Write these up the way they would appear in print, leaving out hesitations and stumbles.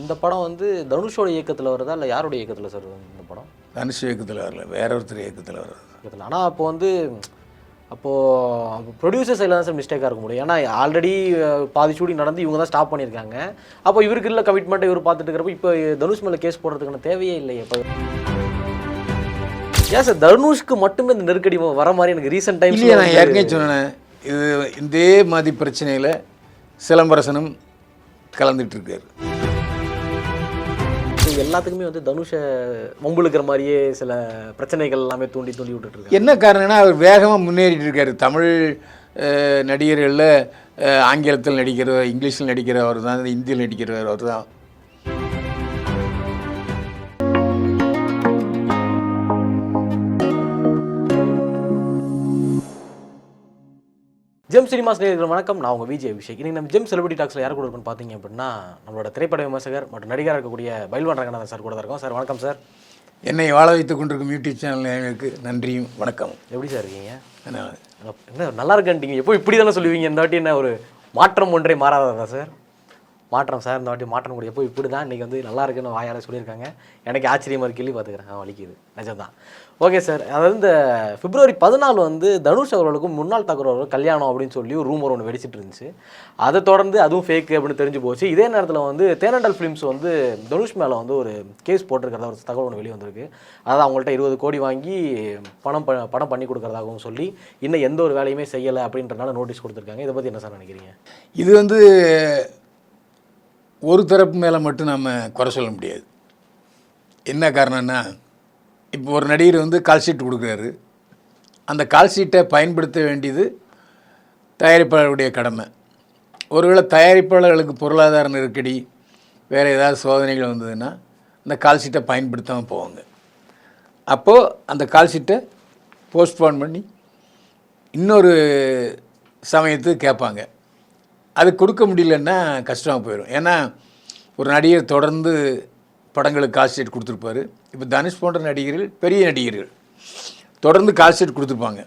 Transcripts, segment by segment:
இந்த படம் வந்து தனுஷோட இயக்கத்தில் வருதா இல்லை யாரோட இயக்கத்தில் சார் இந்த படம்? தனுஷ் இயக்கத்தில் வரல, வேற ஒருத்தர் இயக்கத்தில் வருது. இயக்கத்தில். ஆனால் அப்போ வந்து அப்போது ப்ரொடியூசர் சைடில் தான் சார் மிஸ்டேக்காக இருக்க முடியும். ஏன்னா ஆல்ரெடி பாதி ஷூட்டிங் நடந்து இவங்க தான் ஸ்டாப் பண்ணியிருக்காங்க. அப்போ இவருக்கு இல்லை கமிட்மெண்ட்டை இவர் பார்த்துட்டு இருக்கிறப்ப இப்போ தனுஷ் மேலே கேஸ் போடுறதுக்கான தேவையே இல்லை. இப்போ ஏன் சார் தனுஷ்க்கு மட்டுமே இந்த நெருக்கடி வர மாதிரி எனக்கு ரீசெண்ட் டைம் இல்லையா? நான் ஏற்கனவே சொன்னேன், இது இதே மாதிரி பிரச்சனையில் சிலம்பரசனும் கலந்துட்டு இருக்காரு. எல்லாத்துக்குமே வந்து தனுஷை வம்புழுக்கிற மாதிரியே சில பிரச்சனைகள் எல்லாமே தூண்டி விட்டுட்டு இருக்காரு. என்ன காரணம்னா அவர் வேகமாக முன்னேறிட்டு இருக்காரு. தமிழ் நடிகர்களில் ஆங்கிலத்தில் நடிக்கிறவர், இங்கிலீஷில் நடிக்கிறவர் தான், இந்தியில் நடிக்கிறவர் அவர் தான். ஜெம் சினிமாஸ் நேயர்களுக்கு வணக்கம். நான் உங்கள் விஜய் அபிஷேக். இன்றைக்கி நம்ம ஜெம் செலிபிரிட்டி டாக்ஸில் யார் கூட இருக்குன்னு பார்த்தீங்க அப்படின்னா நம்மளோட திரைப்பட விமர்சகர் மற்றும் நடிகராக இருக்கக்கூடிய பைல்வான் ரங்கநாதன் சார் கூட தான் இருக்கோம். சார் வணக்கம் சார். என்னை வாழ வைத்துக் கொண்டிருக்கும் யூடியூப் சேனல் எனக்கு நன்றியும் வணக்கம். எப்படி சார் இருக்கீங்க? என்ன நல்லா இருக்கேன்ட்டீங்க. எப்போ இப்படி தானே சொல்லுவீங்க? இந்த வாட்டி என்ன ஒரு மாற்றம் ஒன்றே மாறாததா சார்? மாற்றம் சார், இந்த வாட்டி மாற்றம் கூட எப்போ இப்படி தான் இன்றைக்கி வந்து நல்லா இருக்குன்னு வாயால் சொல்லியிருக்காங்க. எனக்கு ஆச்சரியமாக கேள்வி பார்த்துக்கிறேன், வலிக்குது, நிஜம்தான். ஓகே சார், அதாவது இந்த February 14 வந்து தனுஷ் அவர்களுக்கும் முன்னாள் தாக்கூர் அவர்கள் கல்யாணம் அப்படின்னு சொல்லி ஒரு ரூமர் ஒன்று வெடிச்சிட்டு இருந்துச்சு. அதை தொடர்ந்து அதுவும் ஃபேக் அப்படின்னு தெரிஞ்சு போச்சு. இதே நேரத்தில் வந்து தேனண்டல் ஃபிலிம்ஸ் வந்து தனுஷ் மேலே வந்து ஒரு கேஸ் போட்டிருக்கிறதா ஒரு தகவல் ஒன்று வெளியே வந்திருக்கு. அதாவது அவங்கள்ட்ட 20 கோடி வாங்கி படம் பண்ணி கொடுக்குறதாகவும் சொல்லி இன்னும் எந்த ஒரு வேலையுமே செய்யலை அப்படின்றனால நோட்டீஸ் கொடுத்துருக்காங்க. இதை பற்றி என்ன சார் நினைக்கிறீங்க? இது வந்து ஒரு தரப்பு மேலே மட்டும் நம்ம குறை சொல்ல முடியாது. என்ன காரணம்னா, இப்போ ஒரு நடிகர் வந்து கால் ஷீட் கொடுக்குறாரு. அந்த கால் ஷீட்டை பயன்படுத்த வேண்டியது தயாரிப்பாளருடைய கடமை. ஒருவேளை தயாரிப்பாளர்களுக்கு பொருளாதார நெருக்கடி, வேறு ஏதாவது சோதனைகள் வந்ததுன்னா அந்த கால் ஷீட்டை பயன்படுத்தாமல் போவாங்க. அப்போது அந்த கால் ஷீட்டை போஸ்ட்போன் பண்ணி இன்னொரு சமயத்துக்கு கேட்பாங்க. அது கொடுக்க முடியலன்னா கஷ்டமாக போயிடும். ஏன்னா ஒரு நடிகர் தொடர்ந்து படங்களுக்கு கால் ஷீட் கொடுத்துருப்பாரு. இப்போ தனுஷ் போன்ற நடிகர்கள், பெரிய நடிகர்கள் தொடர்ந்து கால் ஷீட் கொடுத்துருப்பாங்க.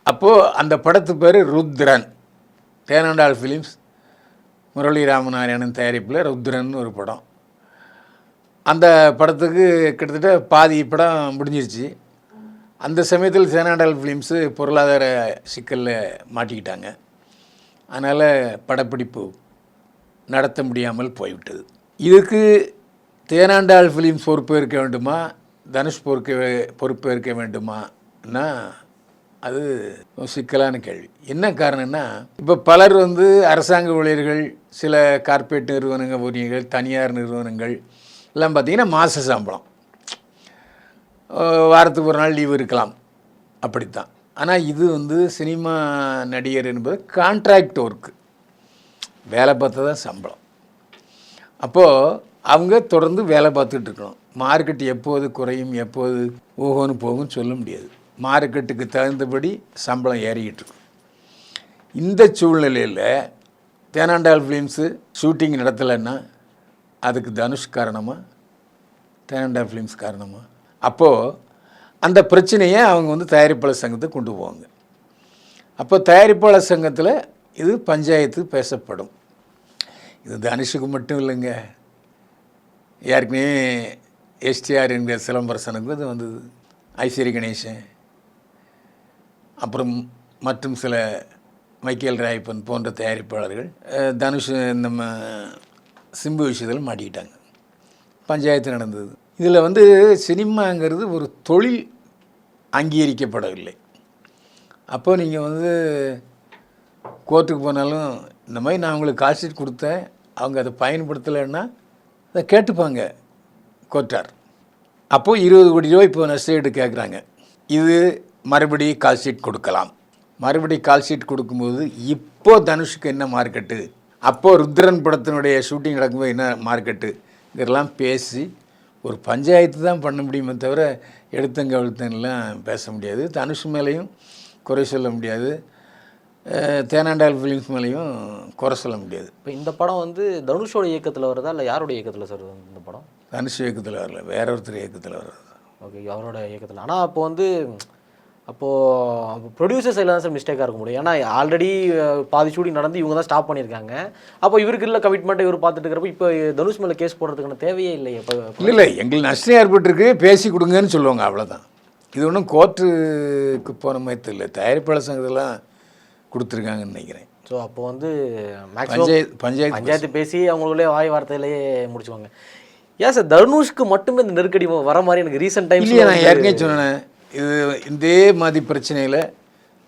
அப்போது அந்த படத்து பேர் ருத்ரன். தேனண்டால் ஃபிலிம்ஸ், முரளி ராமநாராயணன் தயாரிப்பில் ருத்ரன் ஒரு படம். அந்த படத்துக்கு கிட்டத்தட்ட பாதி படம் முடிஞ்சிருச்சு. அந்த சமயத்தில் தேனண்டால் ஃபிலிம்ஸு பொருளாதார சிக்கலில் மாட்டிக்கிட்டாங்க. அதனால் படப்பிடிப்பு நடத்த முடியாமல் போய்விட்டது. இதுக்கு தேனாண்டால் ஃபிலிம்ஸ் பொறுப்பேற்க வேண்டுமா, தனுஷ் பொறுப்பேற்க வேண்டுமான்னா அது சிக்கலான கேள்வி. என்ன காரணம்னா, இப்போ பலர் வந்து அரசாங்க ஊழியர்கள், சில கார்ப்பரேட் ஊழியர்கள், தனியார் நிறுவனங்கள் எல்லாம் பார்த்திங்கன்னா மாத சம்பளம், வாரத்துக்கு ஒரு நாள் லீவு இருக்கலாம், அப்படித்தான். ஆனால் இது வந்து சினிமா நடிகர் என்பது கான்ட்ராக்ட் ஒர்க்கு, வேலை பார்த்தா தான் சம்பளம். அப்போது அவங்க தொடர்ந்து வேலை பார்த்துட்டு இருக்கணும். மார்க்கெட் எப்போது குறையும், எப்போது ஓஹோன்னு போகும்னு சொல்ல முடியாது. மார்க்கெட்டுக்கு தகுந்தபடி சம்பளம் ஏறிக்கிட்டு இருக்கும். இந்த சூழ்நிலையில் தேனாண்டால் ஃபிலிம்ஸு ஷூட்டிங் நடத்தலைன்னா அதுக்கு தனுஷ் காரணமாக, தேனாண்டால் ஃபிலிம்ஸ் காரணமாக? அப்போது அந்த பிரச்சனையை அவங்க வந்து தயாரிப்பாளர் சங்கத்தை கொண்டு போவாங்க. அப்போ தயாரிப்பாளர் சங்கத்தில் இது பஞ்சாயத்து பேசப்படும். இது தனுஷுக்கு மட்டும் இல்லைங்க, ஏற்கனவே எஸ்டிஆர் என்கிற சிலம்பரசனுக்கு இது வந்தது, ஐஸ்வரி கணேசன், அப்புறம் மற்றும் சில மைக்கேல் ராயப்பன் போன்ற தயாரிப்பாளர்கள் தனுஷ் நம்ம சிம்பு விஷயத்தில் மாட்டிக்கிட்டாங்க. பஞ்சாயத்து நடந்தது. இதில் வந்து சினிமாங்கிறது ஒரு தொழில் அங்கீகரிக்கப்படவில்லை. அப்போ நீங்கள் வந்து கோர்ட்டுக்கு போனாலும் இந்த மாதிரி நான் உங்களுக்கு கால் ஷீட் கொடுத்தேன், அவங்க அதை பயன்படுத்தலைன்னா அதை கேட்டுப்பாங்க கோர்ட்டார். அப்போது 20 கோடி ரூபாய் இப்போ நஷ்டஈடு கேட்குறாங்க. இது மறுபடியும் கால் ஷீட் கொடுக்கலாம். மறுபடியும் கால் ஷீட் கொடுக்கும்போது இப்போது தனுஷுக்கு என்ன மார்க்கெட்டு, அப்போது ருத்ரன் படத்தினுடைய ஷூட்டிங் நடக்கும்போது என்ன மார்க்கெட்டு, இதெல்லாம் பேசி ஒரு பஞ்சாயத்து தான் பண்ண முடியுமே தவிர எடுத்தங்க அழுத்தங்கள்லாம் பேச முடியாது. தனுஷ் மேலேயும் குறை சொல்ல முடியாது, தேனாண்டால் ஃபிலிம்ஸ் மேலேயும் குறை சொல்ல முடியாது. இப்போ இந்த படம் வந்து தனுஷோட இயக்கத்தில் வருதா இல்லை யாரோட இயக்கத்தில் சார் இந்த படம்? தனுஷ் இயக்கத்தில் வரல, வேற ஒருத்தர் இயக்கத்தில் வர்றது. ஓகே, அவரோட இயக்கத்தில். ஆனால் அப்போ வந்து அப்போது ப்ரொடியூசர் சைடில் தான் சார் மிஸ்டேக்காக இருக்க முடியும். ஏன்னா ஆல்ரெடி பாதி ஷூட்டிங் நடந்து இவங்க தான் ஸ்டாப் பண்ணியிருக்காங்க. அப்போ இவருக்கு இல்லை கமிட்மெண்ட்டை இவர் பார்த்துட்டு இருக்கிறப்ப இப்போ தனுஷ் மேலே கேஸ் போடுறதுக்கான தேவையே இல்லை. இப்போ இல்லை எங்களுக்கு நஷ்டம் ஏற்பட்டிருக்கு, பேசி கொடுங்கன்னு சொல்லுவாங்க, அவ்வளோதான். இது ஒன்றும் கோர்ட்டுக்கு போன மாதிரி தெரியல. தயாரிப்பாளர் சங்கத்தெல்லாம் கொடுத்துருக்காங்கன்னு நினைக்கிறேன். ஸோ அப்போ வந்து மேக்ஸிமம் பஞ்சாயத்து பேசி அவங்களுடைய வாய் வார்த்தையிலேயே முடிச்சுவாங்க. ஏன் சார் தனுஷ்க்கு மட்டுமே இந்த நெருக்கடி வர மாதிரி எனக்கு ரீசெண்ட் டைம்ஸ் இல்லையா? நான் ஏற்கனவே சொன்னேன், இது இதே மாதிரி பிரச்சனையில்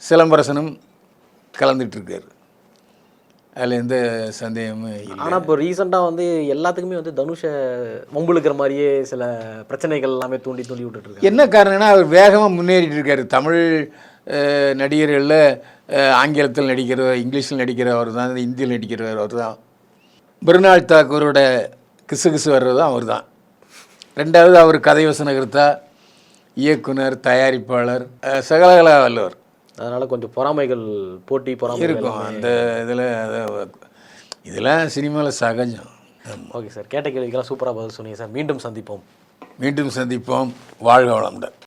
சிலம்பரசனும் கலந்துட்டு இருக்காரு, அதில் எந்த சந்தேகமும் இல்லை. ஆனால் இப்போ ரீசெண்டாக வந்து எல்லாத்துக்குமே வந்து தனுஷை வம்புழுக்கிற மாதிரியே சில பிரச்சனைகள் எல்லாமே தூண்டி விட்டுட்டு என்ன காரணம்னா அவர் வேகமாக முன்னேறிட்டு இருக்காரு. தமிழ் நடிகர்களில் ஆங்கிலத்தில் நடிக்கிறவர், இங்கிலீஷில் நடிக்கிறவர் தான், இந்தியில் நடிக்கிறவர் அவர் தான். மிருனால் தாக்கூரோட கிசு வர்றது தான் அவர் தான். ரெண்டாவது அவர் கதை வசனகர்த்தா, இயக்குனர், தயாரிப்பாளர், சகலகலா வல்லவர். அதனால் கொஞ்சம் பொறாமைகள், போட்டி பொறாமை இருக்கும் அந்த இதில். இதெல்லாம் சினிமாவில் சகஜம். ஓகே சார், கேட்ட கேள்விக்கெல்லாம் சூப்பராக பதில் சொன்னீங்க சார். மீண்டும் சந்திப்போம். வாழ்க வளமுடன்.